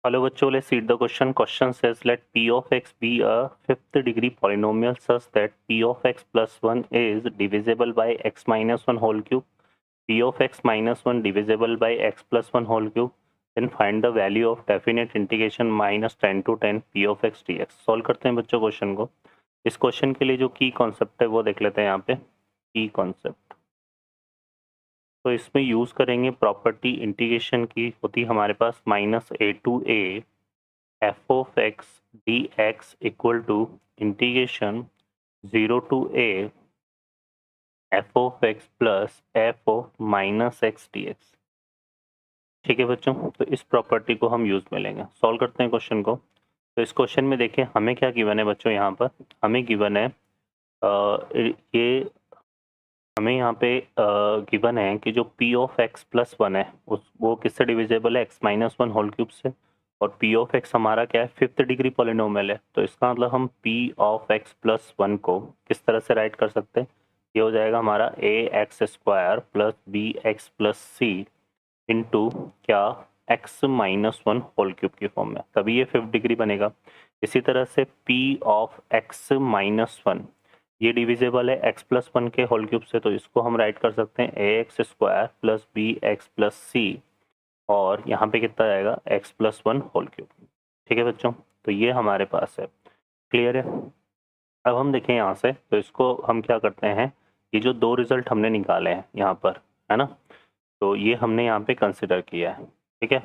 Hello बच्चों, let's read the question. Question says let p of x be a fifth degree polynomial such that p of x plus 1 is divisible by x minus 1 whole cube, p of x minus 1 divisible by x plus 1 whole cube, then find the value of definite integration minus 10 to 10 p of x dx. Solve करते हैं बच्चों question को. इस question के लिए जो की concept है वो देख लेते हैं यहाँ पे. की कॉन्सेप्ट तो इसमें यूज करेंगे प्रॉपर्टी इंटीग्रेशन की, होती है हमारे पास minus A to A f of x dx equal to integration 0 to a f of x plus f of minus X dx. ठीक है बच्चों, तो इस प्रॉपर्टी को हम यूज में लेंगे. सॉल्व करते हैं क्वेश्चन को. तो इस क्वेश्चन में देखिए हमें क्या गिवन है बच्चों. यहाँ पर हमें गिवन है ये हमें यहाँ पे गिवन है कि जो p ऑफ x प्लस 1 है वो किससे डिविजेबल है, x माइनस 1 होल क्यूब से. और p ऑफ x हमारा क्या है, फिफ्थ डिग्री पॉलिनोमियल है. तो इसका मतलब हम p ऑफ x प्लस 1 को किस तरह से राइट कर सकते हैं. ये हो जाएगा हमारा A X square plus B X plus C into क्या x माइनस 1 होल क्यूब की फॉर्म में, तभी ये फिफ्थ डिग्री बनेगा. इसी तरह से p ऑफ x माइनस 1 ये डिविजेबल है x प्लस 1 के होल क्यूब से, तो इसको हम राइट कर सकते हैं A X square plus B X plus सी, और यहाँ पे कितना आएगा x प्लस 1 होल क्यूब. ठीक है बच्चों, तो ये हमारे पास है. क्लियर है. अब हम देखें यहाँ से, तो इसको हम क्या करते हैं, ये जो दो रिजल्ट हमने निकाले हैं यहाँ पर, है ना, तो ये हमने यहाँ पे कंसिडर किया है. ठीक है,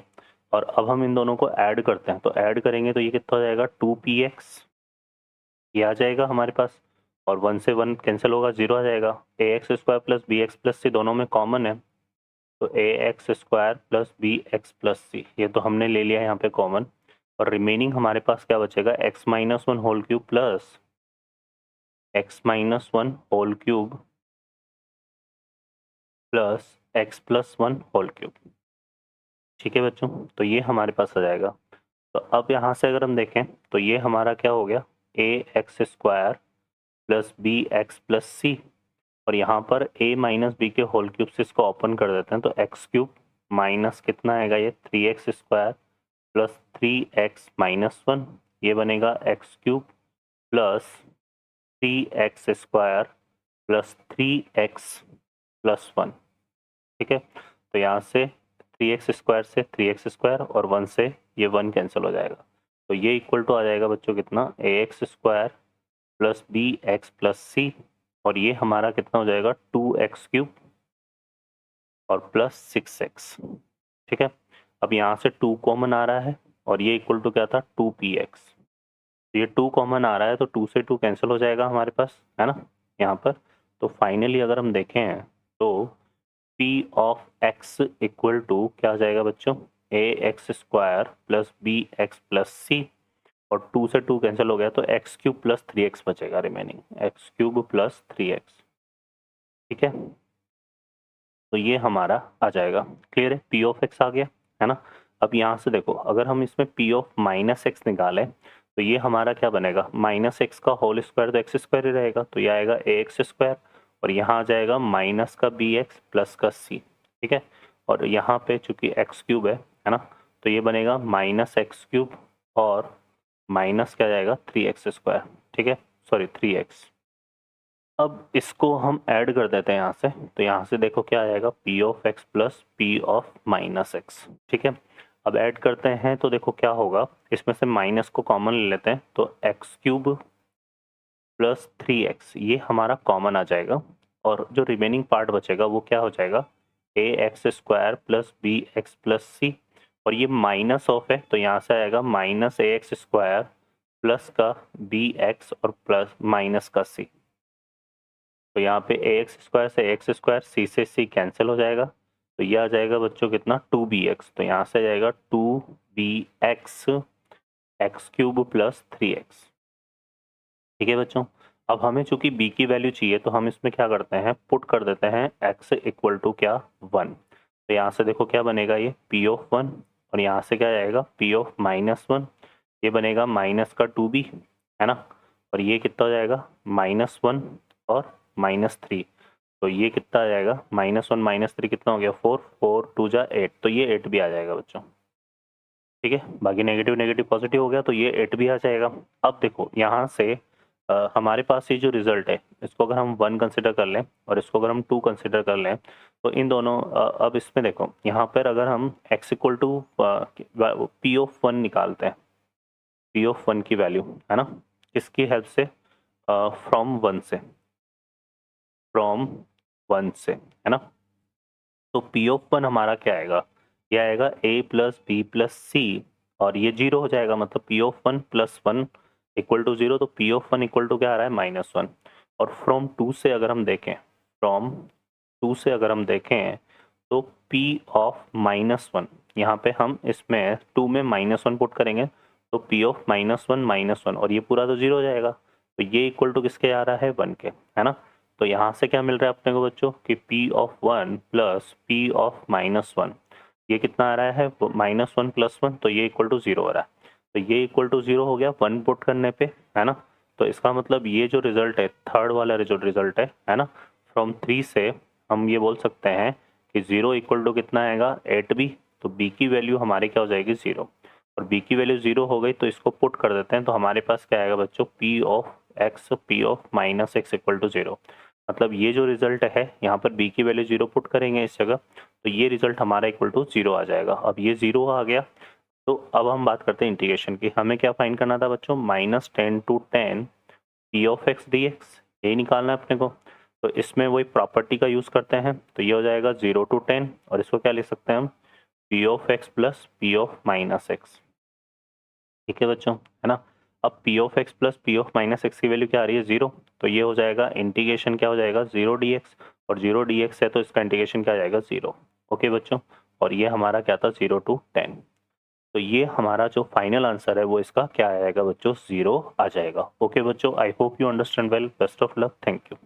और अब हम इन दोनों को ऐड करते हैं. तो ऐड करेंगे तो ये कितना हो जाएगा 2px, ये आ जाएगा हमारे पास, और 1 से 1 कैंसिल होगा, 0 आ जाएगा. A X square plus B X plus C दोनों में कॉमन है, तो A X square plus B X plus C ये तो हमने ले लिया है यहाँ पे कॉमन. और रिमेनिंग हमारे पास क्या बचेगा, x minus 1 whole cube plus x minus 1 whole cube plus x plus 1 whole cube. ठीक है बच्चों, तो ये हमारे पास आ जाएगा. तो अब यहाँ से अगर हम देखें तो ये हमारा क्या हो गया, A X square plus B X plus सी, और यहाँ पर a माइनस बी के होल क्यूब से इसको ओपन कर देते हैं, तो एक्स क्यूब माइनस कितना आएगा, ये 3x square plus 3x minus 1, ये बनेगा x cube plus 3x square plus 3x plus 1. ठीक है, तो यहाँ से 3x स्क्वायर से 3x स्क्वायर और 1 से ये 1 कैंसिल हो जाएगा, तो ये इक्वल टू आ जाएगा बच्चों कितना, A X square plus B X plus सी, और ये हमारा कितना हो जाएगा 2x क्यूब और प्लस 6x. ठीक है, अब यहाँ से 2 कॉमन आ रहा है, और ये इक्वल टू क्या था 2px. तो ये 2 कॉमन आ रहा है, तो 2 से 2 कैंसिल हो जाएगा हमारे पास, है ना, यहाँ पर. तो फाइनली अगर हम देखें तो p of x equal to क्या हो जाएगा बच्चों, A X square plus B X plus सी, और 2 से 2 कैंसिल हो गया, तो एक्स क्यूब प्लस 3x बचेगा remaining, x cube plus 3x. ठीक है, तो ये हमारा आ जाएगा. क्लियर है, p ऑफ x आ गया, है ना. अब यहाँ से देखो, अगर हम इसमें p ऑफ माइनस एक्स निकालें तो ये हमारा क्या बनेगा, माइनस एक्स का होल स्क्वायर तो एक्स स्क्वायर ही रहेगा, तो ये आएगा ए एक्स स्क्वायर, और यहाँ आ जाएगा माइनस का बी एक्स प्लस का सी. ठीक है, और यहाँ पे चूंकि एक्स क्यूब है ना, तो ये बनेगा माइनस एक्स क्यूब और माइनस क्या जाएगा 3x स्क्वायर. ठीक है, सॉरी 3x. अब इसको हम ऐड कर देते हैं यहाँ से, तो यहाँ से देखो क्या आएगा, p of x plus p of minus x. ठीक है, अब ऐड करते हैं तो देखो क्या होगा, इसमें से माइनस को कॉमन ले लेते हैं, तो एक्स क्यूब प्लस 3x ये हमारा कॉमन आ जाएगा, और जो रिमेनिंग पार्ट बचेगा वो क्या हो जाएगा, A X square plus B X plus सी, और ये माइनस ऑफ है तो यहाँ से आएगा minus A X square plus का बी एक्स और प्लस माइनस का सी. तो यहाँ पे ए एक्स स्क्वायर से एक्स स्क्वायर, सी से सी कैंसिल हो जाएगा, तो ये आ जाएगा बच्चों कितना 2bx, तो यहाँ से आ जाएगा 2bx x cube plus 3x. ठीक है बच्चों, अब हमें चूंकि b की वैल्यू चाहिए, तो हम इसमें क्या करते हैं, पुट कर देते हैं x इक्वल टू क्या 1. तो यहाँ से देखो क्या बनेगा, ये p ऑफ 1, और यहाँ से क्या आएगा p ऑफ माइनस 1, ये बनेगा माइनस का 2b, है ना, और ये कितना हो जाएगा -1 और -3, तो ये कितना आ जाएगा -1 -3 कितना हो गया 4, 4 2 जा 8, तो ये 8 भी आ जाएगा बच्चों. ठीक है, बाकी नेगेटिव नेगेटिव पॉजिटिव हो गया तो ये 8 भी आ जाएगा। अब देखो यहाँ से हमारे पास ये जो रिजल्ट है इसको अगर हम 1 कंसिडर कर लें और इसको अगर हम 2 कंसिडर कर लें तो इन दोनों अब इसमें देखो यहाँ पर अगर हम x equal to p of 1 निकालते हैं, पी ऑफ 1 की वैल्यू है ना, किसकी हेल्प से, फ्रॉम 1 से, फ्रॉम 1 से, है ना। तो पी ऑफ 1 हमारा क्या आएगा, ये आएगा a प्लस बी प्लस सी और ये 0 हो जाएगा, मतलब p of 1 plus 1 equal to 0, तो पी ऑफ 1 इक्वल टू क्या आ रहा है, -1। और फ्रॉम 2 से अगर हम देखें, फ्रॉम 2 से अगर हम देखें तो p ऑफ -1, यहाँ पे हम इसमें 2 में -1 पुट करेंगे तो p ऑफ -1 और ये पूरा तो 0 हो जाएगा, तो ये इक्वल टू किसके आ रहा है, 1 के, है ना। तो यहाँ से क्या मिल रहा है अपने को बच्चों कि p of 1 plus p of -1, ये कितना आ रहा है, -1 प्लस 1, तो ये इक्वल टू 0 हो रहा है। तो ये इक्वल टू 0 हो गया 1 पुट करने पे, है ना। तो इसका मतलब ये जो रिजल्ट है, थर्ड वाला जो रिजल्ट है ना, फ्रॉम 3 से हम ये बोल सकते हैं कि 0 इक्वल टू कितना आएगा, 8b। तो b की वैल्यू हमारी क्या हो जाएगी, 0, और b की वैल्यू 0 हो गई तो इसको पुट कर देते हैं, तो हमारे पास क्या आएगा बच्चों, p of x p of -x equal to 0। मतलब ये जो रिजल्ट है यहाँ पर b की वैल्यू 0 पुट करेंगे इस जगह, तो ये रिजल्ट हमारा इक्वल टू 0 आ जाएगा। अब ये 0 आ गया तो अब हम बात करते हैं इंटीग्रेशन की। हमें क्या फाइंड करना था बच्चों, -10 to 10 p of x dx, यही निकालना है अपने को। तो इसमें वही प्रॉपर्टी का यूज़ करते हैं, तो ये हो जाएगा 0 to 10 और इसको क्या लिख सकते हैं हम, p of x plus p of -x। ठीक है बच्चों, है ना। अब p of x plus p of -x की वैल्यू क्या आ रही है, 0, तो ये हो जाएगा इंटीग्रेशन क्या हो जाएगा, 0 dx, और 0 dx है तो इसका इंटीग्रेशन क्या आ जाएगा, 0। ओके बच्चों, और ये हमारा क्या था, 0 to 10। तो ये हमारा जो फाइनल आंसर है वो इसका क्या आएगा बच्चों, 0 आ जाएगा। ओके बच्चों, I hope you understand well, best of luck, thank you.